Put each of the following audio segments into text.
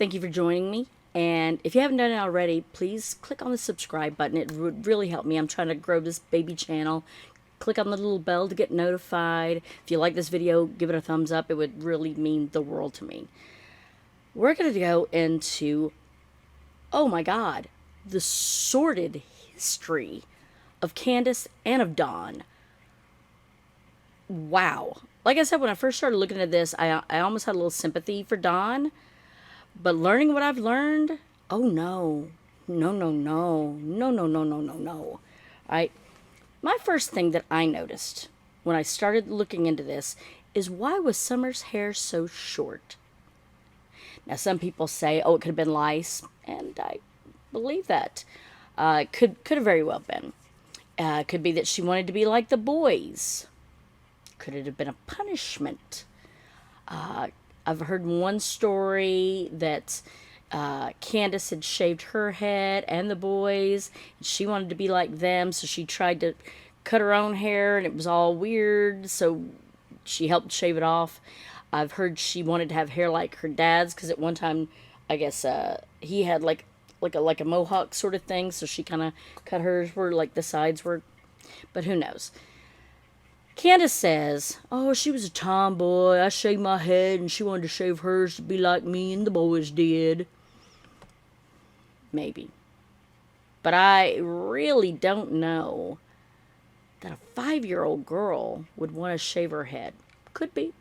Thank you for joining me. And if you haven't done it already, please click on the subscribe button. It would really help me. I'm trying to grow this baby channel. Click on the little bell to get notified. If you like this video, give it a thumbs up. It would really mean the world to me. We're going to go into, oh my God, the sordid history of Candace and of Dawn. Wow. Like I said, when I first started looking at this, I almost had a little sympathy for Dawn. But learning what I've learned, oh no. No, no, no. No, no, no, no, no, no. My first thing that I noticed when I started looking into this is, why was Summer's hair so short? Now, some people say, oh, it could have been lice, and I believe that. Could have very well been. Could be that she wanted to be like the boys. Could it have been a punishment? I've heard one story that Candace had shaved her head and the boys, and she wanted to be like them, so she tried to cut her own hair, and it was all weird, so she helped shave it off. I've heard she wanted to have hair like her dad's, because at one time, I guess, he had like a mohawk sort of thing, so she kind of cut hers where like the sides were, but who knows. Candace says, oh, she was a tomboy. I shaved my head and she wanted to shave hers to be like me and the boys did. Maybe. But I really don't know that a 5-year-old girl would want to shave her head. Could be.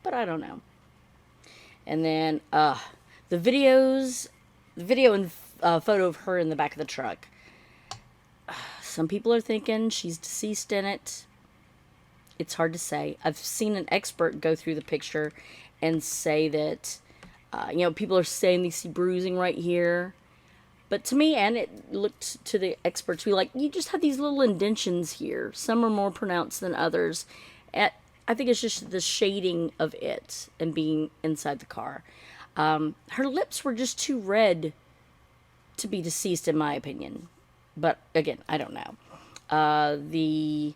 But I don't know. And then the video and photo of her in the back of the truck. Some people are thinking she's deceased in it. It's hard to say. I've seen an expert go through the picture and say that, people are saying they see bruising right here. But to me, and it looked to the experts, we like, you just have these little indentions here. Some are more pronounced than others. I think it's just the shading of it and being inside the car. Her lips were just too red to be deceased, in my opinion. But again, I don't know. The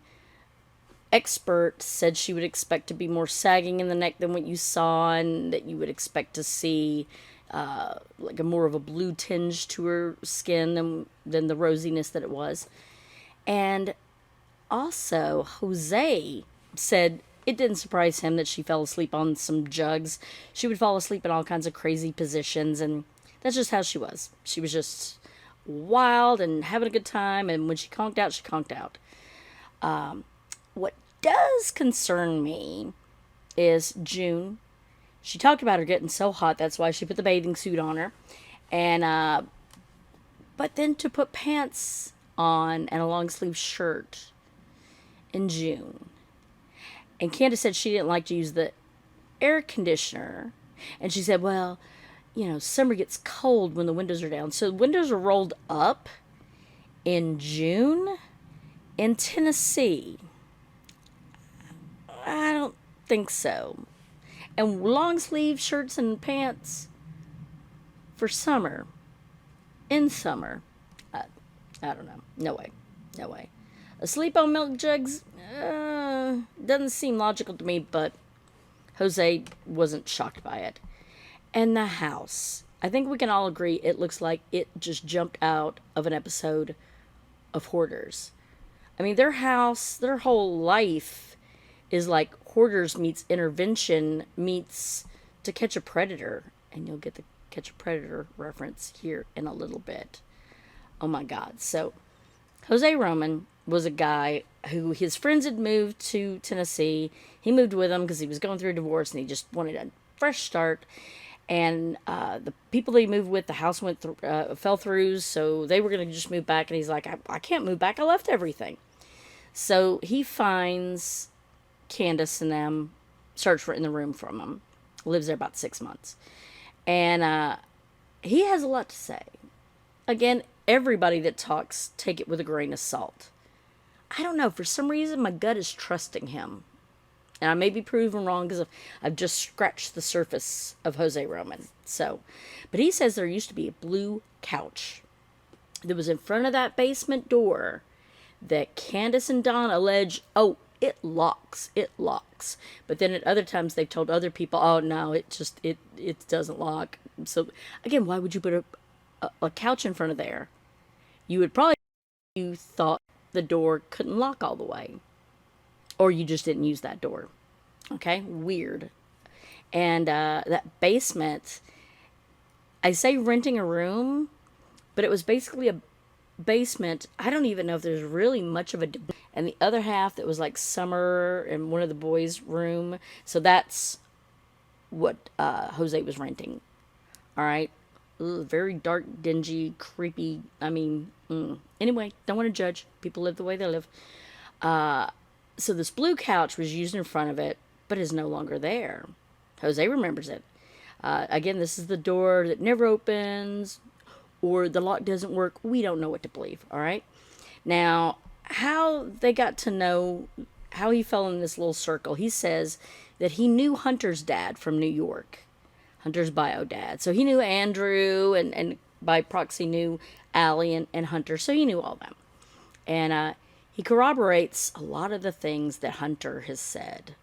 expert said she would expect to be more sagging in the neck than what you saw, and that you would expect to see like a more of a blue tinge to her skin than the rosiness that it was. And also, Jose said it didn't surprise him that she fell asleep on some jugs. She would fall asleep in all kinds of crazy positions, and that's just how she was. She was just wild and having a good time, and when she conked out, she conked out. What does concern me is June. She talked about her getting so hot, that's why she put the bathing suit on her. And but then to put pants on and a long sleeve shirt in June. And Candace said she didn't like to use the air conditioner. And she said, well, summer gets cold when the windows are down. So the windows are rolled up in June in Tennessee. I don't think so. And long sleeve shirts and pants for summer. In summer. I don't know. No way. Asleep on milk jugs? Doesn't seem logical to me, but Jose wasn't shocked by it. And the house. I think we can all agree it looks like it just jumped out of an episode of Hoarders. I mean, their house, their whole life is like Hoarders meets Intervention meets To Catch a Predator. And you'll get the Catch a Predator reference here in a little bit. Oh my God. So, Jose Roman was a guy who his friends had moved to Tennessee. He moved with them because he was going through a divorce and he just wanted a fresh start. And the people they moved with, the house fell through, so they were going to just move back. And he's like, I can't move back. I left everything. So he finds Candace and them, starts renting the room from them, lives there about 6 months. And he has a lot to say. Again, everybody that talks, take it with a grain of salt. I don't know. For some reason, my gut is trusting him. And I may be proven wrong because I've just scratched the surface of Jose Roman. But he says there used to be a blue couch that was in front of that basement door that Candace and Dawn allege, it locks. It locks. But then at other times they've told other people, oh no, it doesn't lock. So again, why would you put a couch in front of there? You would probably, you thought the door couldn't lock all the way. Or you just didn't use that door. Okay? Weird. And that basement, I say renting a room, but it was basically a basement. I don't even know if there's really much of a. And the other half that was like summer in one of the boys' room. So that's what Jose was renting. All right? Very dark, dingy, creepy. I mean, anyway, don't want to judge. People live the way they live. So this blue couch was used in front of it, but is no longer there. Jose remembers it. Again, this is the door that never opens, or the lock doesn't work. We don't know what to believe, all right? Now, how they got to know how he fell in this little circle, he says that he knew Hunter's dad from New York. Hunter's bio dad. So he knew Andrew, and by proxy knew Allie and Hunter, so he knew all them. And he corroborates a lot of the things that Hunter has said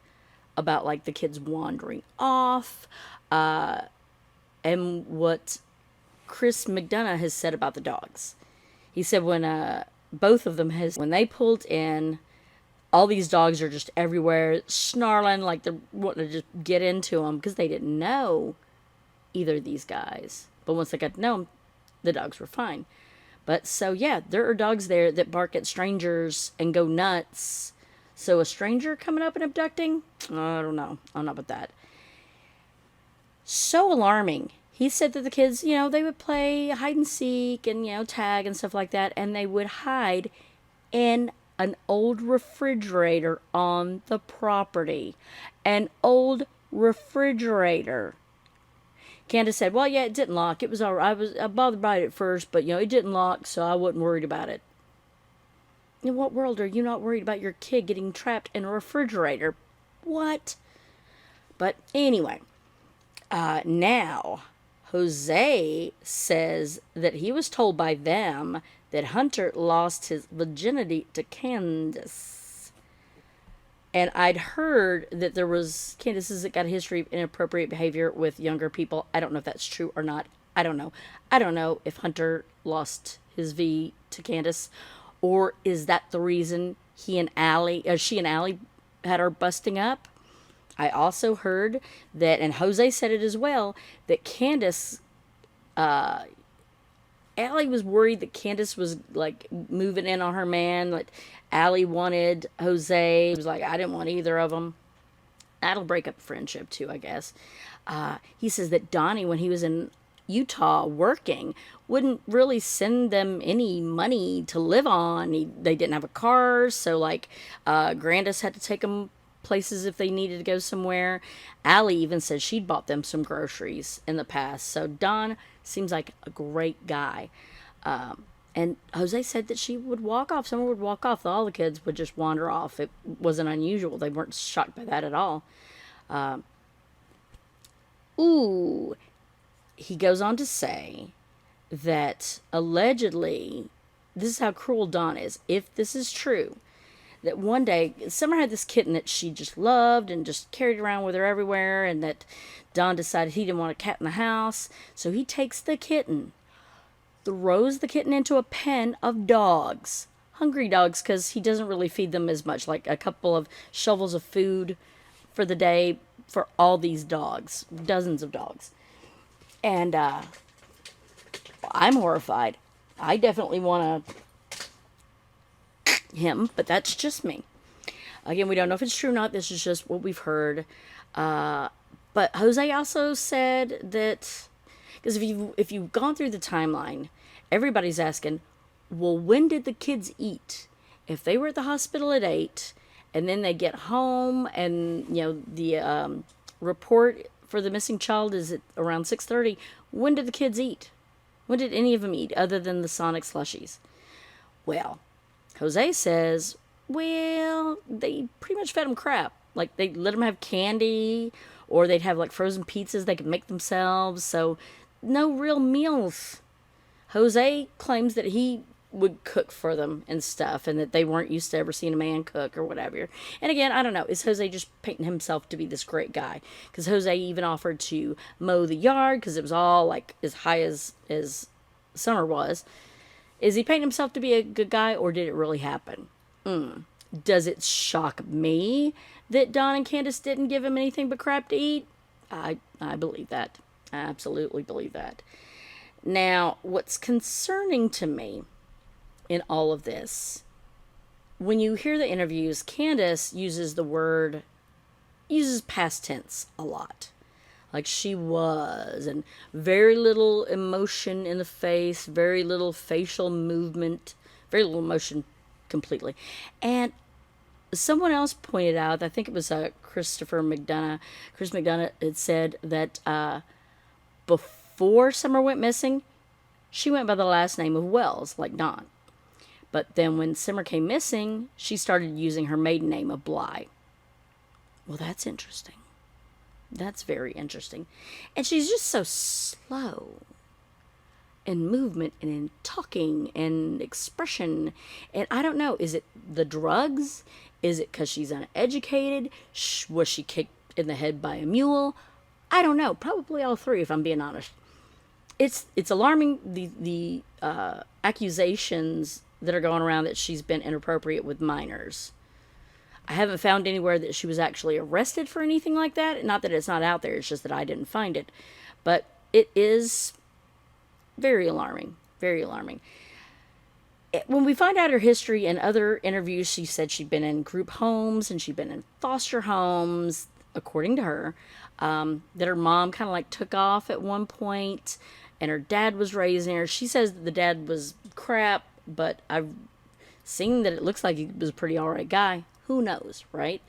about, like, the kids wandering off, and what Chris McDonough has said about the dogs. He said when both of them when they pulled in, all these dogs are just everywhere, snarling like they're wanting to just get into them, because they didn't know either of these guys. But once they got to know them, the dogs were fine. But so, yeah, there are dogs there that bark at strangers and go nuts. So a stranger coming up and abducting? I don't know. I don't know about that. So alarming. He said that the kids, they would play hide and seek and, tag and stuff like that. And they would hide in an old refrigerator on the property. An old refrigerator. Candace said, well, yeah, it didn't lock. It was all right. I bothered by it at first, but, it didn't lock, so I wasn't worried about it. In what world are you not worried about your kid getting trapped in a refrigerator? What? But anyway, now, Jose says that he was told by them that Hunter lost his virginity to Candace. And I'd heard that Candace has got a history of inappropriate behavior with younger people. I don't know if that's true or not. I don't know. I don't know if Hunter lost his V to Candace, or is that the reason she and Allie had her busting up? I also heard that, and Jose said it as well, that Candace, Allie was worried that Candace was, like, moving in on her man. Like, Allie wanted Jose. He was like, I didn't want either of them. That'll break up friendship, too, I guess. He says that Donnie, when he was in Utah working, wouldn't really send them any money to live on. They didn't have a car, so, like, Candace had to take them places if they needed to go somewhere. Allie even said she'd bought them some groceries in the past. So Don seems like a great guy. And Jose said that she would walk off. Someone would walk off. All the kids would just wander off. It wasn't unusual. They weren't shocked by that at all. He goes on to say that allegedly, this is how cruel Don is. If this is true, that one day, Summer had this kitten that she just loved and just carried around with her everywhere, and that Don decided he didn't want a cat in the house. So he takes the kitten, throws the kitten into a pen of dogs. Hungry dogs, because he doesn't really feed them as much. Like a couple of shovels of food for the day for all these dogs. Dozens of dogs. And I'm horrified. I definitely want to him, but that's just me. Again, we don't know if it's true or not. This is just what we've heard. But Jose also said that, because if you've gone through the timeline, everybody's asking, well, when did the kids eat? If they were at the hospital at 8, and then they get home, and the report for the missing child is at around 6:30, when did the kids eat? When did any of them eat other than the Sonic slushies? Well, Jose says, well, they pretty much fed them crap. Like, they let them have candy, or they'd have, like, frozen pizzas they could make themselves. So, no real meals. Jose claims that he would cook for them and stuff, and that they weren't used to ever seeing a man cook or whatever. And again, I don't know, is Jose just painting himself to be this great guy? Because Jose even offered to mow the yard because it was all like as high as Summer was. Is he painting himself to be a good guy, or did it really happen? Does it shock me that Don and Candace didn't give him anything but crap to eat? I believe that. I absolutely believe that. Now, what's concerning to me in all of this, when you hear the interviews, Candace uses past tense a lot. Like she was, and very little emotion in the face, very little facial movement, very little emotion completely. And someone else pointed out, I think it was Chris McDonough had said that before Summer went missing, she went by the last name of Wells, like Dawn. But then when Summer came missing, she started using her maiden name of Bly. Well, that's interesting. That's very interesting. And she's just so slow in movement and in talking and expression. And I don't know, is it the drugs? Is it because she's uneducated? Was she kicked in the head by a mule? I don't know. Probably all three, if I'm being honest. It's alarming, the accusations that are going around that she's been inappropriate with minors. I haven't found anywhere that she was actually arrested for anything like that. Not that it's not out there, it's just that I didn't find it. But it is very alarming. Very alarming. When we find out her history in other interviews, she said she'd been in group homes and she'd been in foster homes, according to her. That her mom kind of like took off at one point and her dad was raising her. She says that the dad was crap, but I've seen that it looks like he was a pretty alright guy. Who knows, right?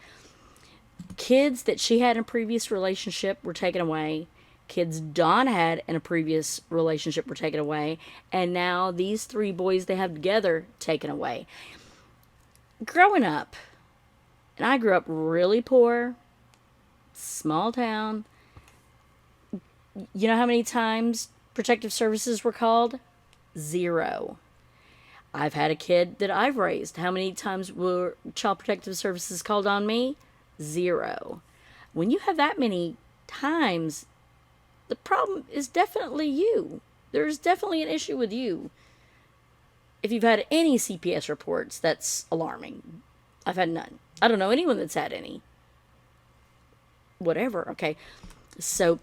Kids that she had in a previous relationship were taken away. Kids Dawn had in a previous relationship were taken away. And now these three boys they have together taken away. Growing up, and I grew up really poor, small town. You know how many times protective services were called? 0. I've had a kid that I've raised. How many times were Child Protective Services called on me? 0. When you have that many times, the problem is definitely you. There's definitely an issue with you. If you've had any CPS reports, that's alarming. I've had none. I don't know anyone that's had any. Whatever, okay. So,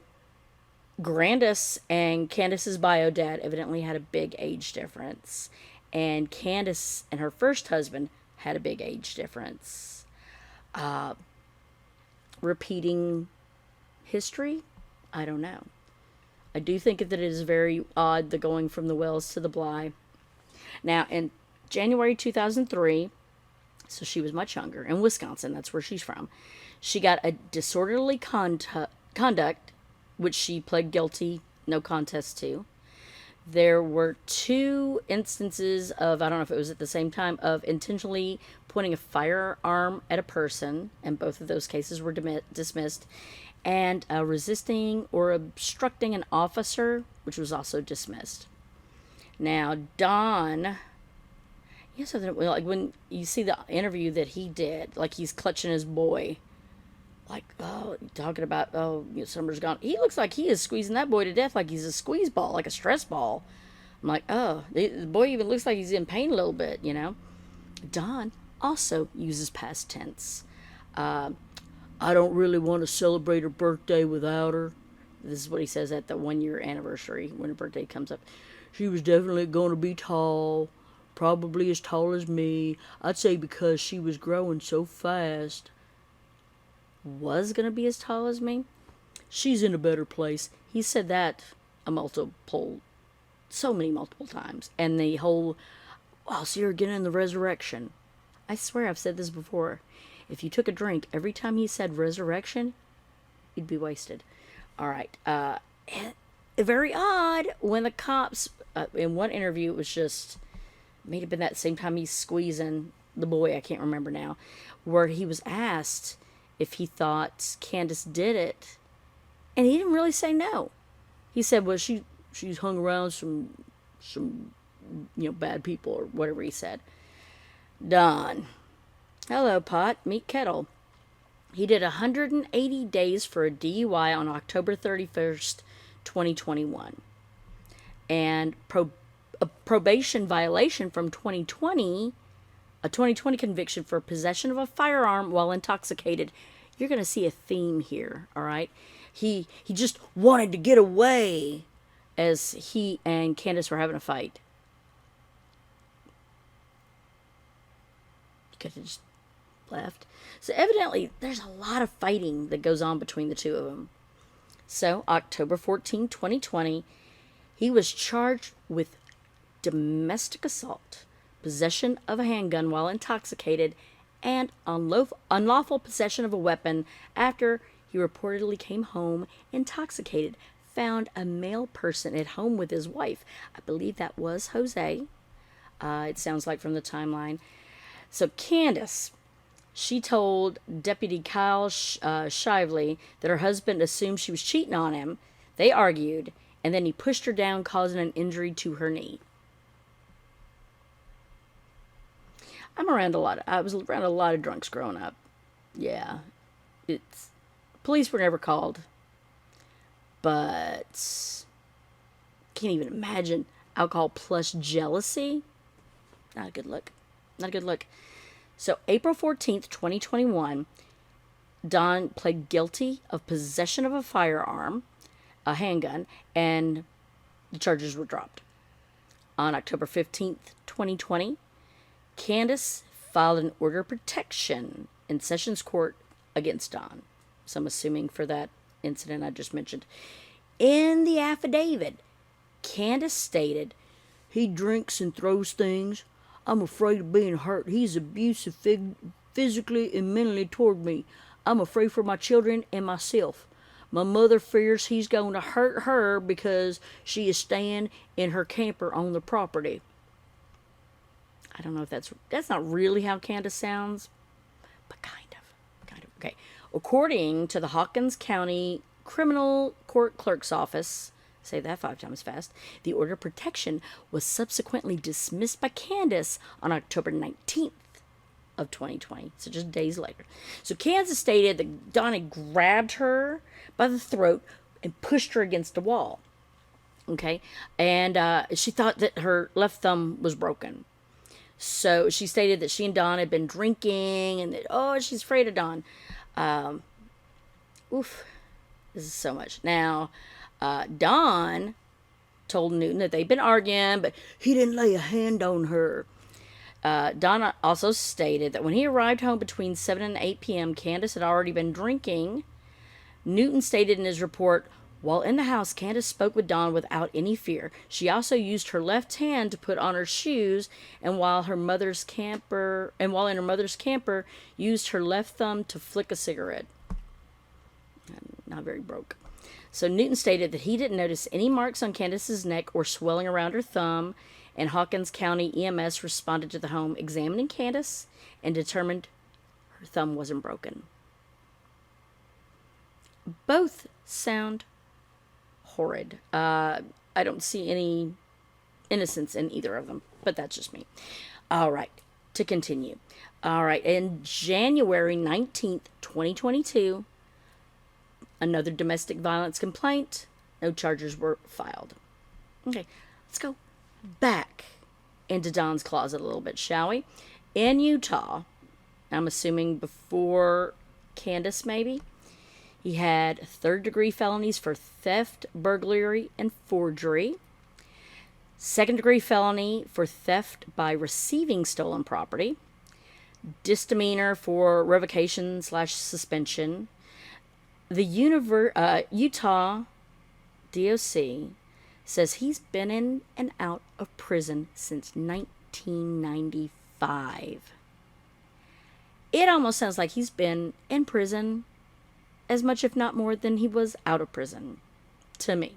Grandis and Candace's bio dad evidently had a big age difference. And Candace and her first husband had a big age difference. Repeating history? I don't know. I do think that it is very odd, the going from the Wells to the Bly. Now, in January 2003, so she was much younger, in Wisconsin, that's where she's from, she got a disorderly conduct, which she pled guilty, no contest to. There were 2 instances of, I don't know if it was at the same time, of intentionally pointing a firearm at a person, and both of those cases were dismissed, and resisting or obstructing an officer, which was also dismissed. Now, Don, yes, like when you see the interview that he did, like he's clutching his boy, like, oh, talking about, oh, Summer's gone. He looks like he is squeezing that boy to death like he's a squeeze ball, like a stress ball. I'm like, oh, the boy even looks like he's in pain a little bit, you know. Don also uses past tense. I don't really want to celebrate her birthday without her. This is what he says at the 1-year anniversary when her birthday comes up. She was definitely going to be tall, probably as tall as me. I'd say because she was growing so fast. Was going to be as tall as me? She's in a better place. He said that so many multiple times. And the whole, I'll see her again in the resurrection. I swear I've said this before. If you took a drink every time he said resurrection, you'd be wasted. Alright, very odd when the cops, in one interview, it was just, may have been that same time he's squeezing the boy, I can't remember now, where he was asked if he thought Candace did it, and he didn't really say no. He said, well, she's hung around some bad people or whatever he said. Don. Hello, pot. Meet kettle. He did 180 days for a DUI on October 31st, 2021. And a probation violation from 2020, a 2020 conviction for possession of a firearm while intoxicated. You're going to see a theme here, all right? He just wanted to get away as he and Candace were having a fight. You could have just left. So evidently, there's a lot of fighting that goes on between the two of them. So, October 14, 2020, he was charged with domestic assault, possession of a handgun while intoxicated, and unlawful possession of a weapon after he reportedly came home intoxicated, found a male person at home with his wife. I believe that was Jose. It sounds like from the timeline. So Candace, she told Deputy Kyle Shively that her husband assumed she was cheating on him. They argued, and then he pushed her down, causing an injury to her knee. I was around a lot of drunks growing up. Yeah. Police were never called. But can't even imagine alcohol plus jealousy. Not a good look. Not a good look. So April 14th, 2021, Don pled guilty of possession of a firearm, a handgun, and the charges were dropped. On October 15th, 2020, Candace filed an order of protection in Sessions Court against Don. So I'm assuming for that incident I just mentioned. In the affidavit, Candace stated, "He drinks and throws things. I'm afraid of being hurt. He's abusive physically and mentally toward me. I'm afraid for my children and myself. My mother fears he's going to hurt her because she is staying in her camper on the property." I don't know if that's not really how Candace sounds, but kind of. Okay. According to the Hawkins County Criminal Court Clerk's Office, say that 5 times fast, the order of protection was subsequently dismissed by Candace on October 19th of 2020, so just days later. So Candace stated that Don had grabbed her by the throat and pushed her against a wall. Okay, and she thought that her left thumb was broken. So she stated that she and Don had been drinking and that, she's afraid of Don. This is so much. Now, Don told Newton that they'd been arguing, but he didn't lay a hand on her. Don also stated that when he arrived home between 7 and 8 p.m., Candace had already been drinking. Newton stated in his report, "While in the house, Candace spoke with Don without any fear. She also used her left hand to put on her shoes, and while in her mother's camper, used her left thumb to flick a cigarette." Not very broke. So Newton stated that he didn't notice any marks on Candace's neck or swelling around her thumb, and Hawkins County EMS responded to the home, examining Candace, and determined her thumb wasn't broken. Both sound horrid. I don't see any innocence in either of them, but that's just me. All right, to continue. All right, in January 19th, 2022, another domestic violence complaint. No charges were filed. Okay, let's go back into Don's closet a little bit, shall we? In Utah, I'm assuming before Candace maybe, he had third-degree felonies for theft, burglary, and forgery. Second-degree felony for theft by receiving stolen property. Misdemeanor for revocation/suspension. The Utah DOC says he's been in and out of prison since 1995. It almost sounds like he's been in prison as much, if not more, than he was out of prison, to me.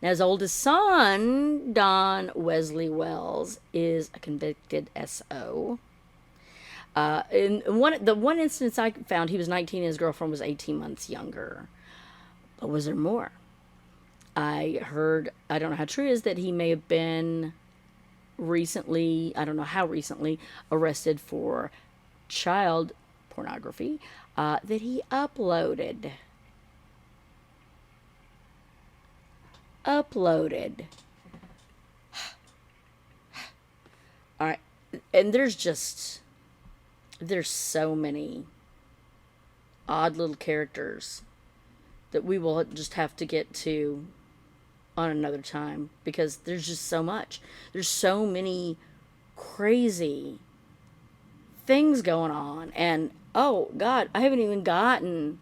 Now, his oldest son, Don Wesley Wells, is a convicted SO. In the one instance I found, he was 19 and his girlfriend was 18 months younger. But was there more? I heard, I don't know how true it is, that he may have been recently, I don't know how recently, arrested for child pornography that he uploaded. Uploaded. All right. And there's so many odd little characters that we will just have to get to on another time, because there's just so much. There's so many crazy things going on. And oh God, I haven't even gotten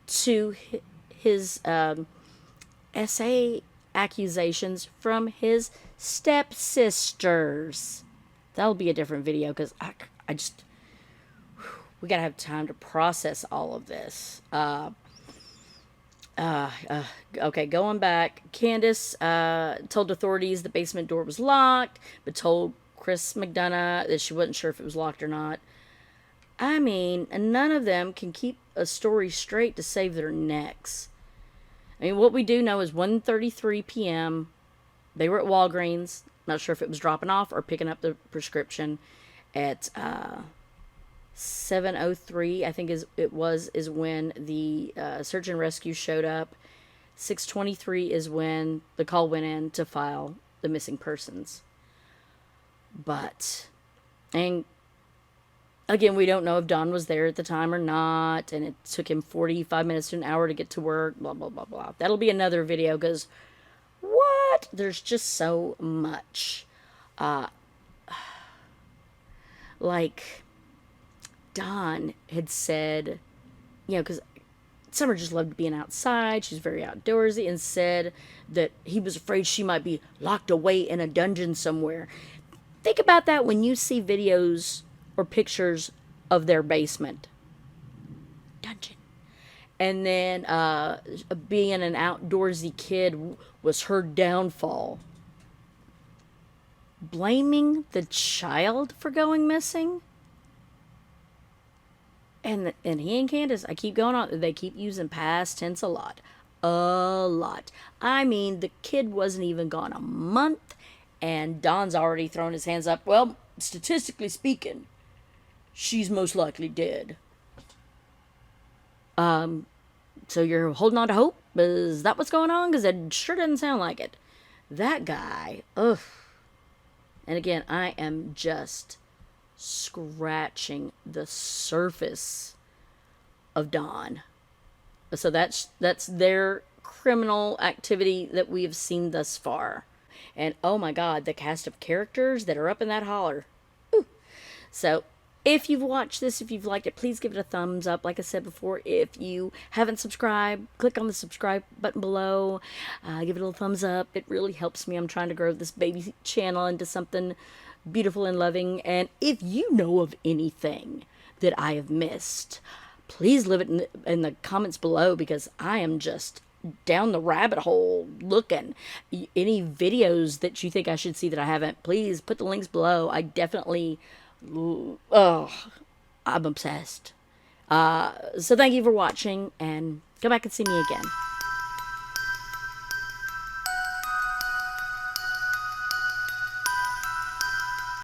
to his SA accusations from his stepsisters. That'll be a different video, because I just, we gotta have time to process all of this. Okay, going back. Candace told authorities the basement door was locked, but told Chris McDonough that she wasn't sure if it was locked or not. I mean, none of them can keep a story straight to save their necks. I mean, what we do know is 1:33 p.m. They were at Walgreens. Not sure if it was dropping off or picking up the prescription. At 7:03, I think is when the search and rescue showed up. 6:23 is when the call went in to file the missing persons. But, and again, we don't know if Don was there at the time or not, and it took him 45 minutes to an hour to get to work, blah, blah, blah, blah. That'll be another video, because what? There's just so much. Like, Don had said, you know, because Summer just loved being outside, she's very outdoorsy, and said that he was afraid she might be locked away in a dungeon somewhere. Think about that when you see videos or pictures of their basement. Dungeon. And then being an outdoorsy kid was her downfall. Blaming the child for going missing? And he and Candace, I keep going on, they keep using past tense a lot. A lot. I mean, the kid wasn't even gone a month, and Don's already thrown his hands up. Well, statistically speaking, she's most likely dead. So you're holding on to hope? Is that what's going on? Because it sure doesn't sound like it. That guy, ugh. And again, I am just scratching the surface of Don. So that's their criminal activity that we have seen thus far. And oh my God, the cast of characters that are up in that holler. Ooh. So if you've watched this, if you've liked it, please give it a thumbs up. Like I said before, if you haven't subscribed, click on the subscribe button below. Give it a little thumbs up. It really helps me. I'm trying to grow this baby channel into something beautiful and loving. And if you know of anything that I have missed, please leave it in the comments below, because I am just down the rabbit hole looking. Any videos that you think I should see that I haven't, please put the links below. I definitely, I'm obsessed. So thank you for watching, and come back and see me again.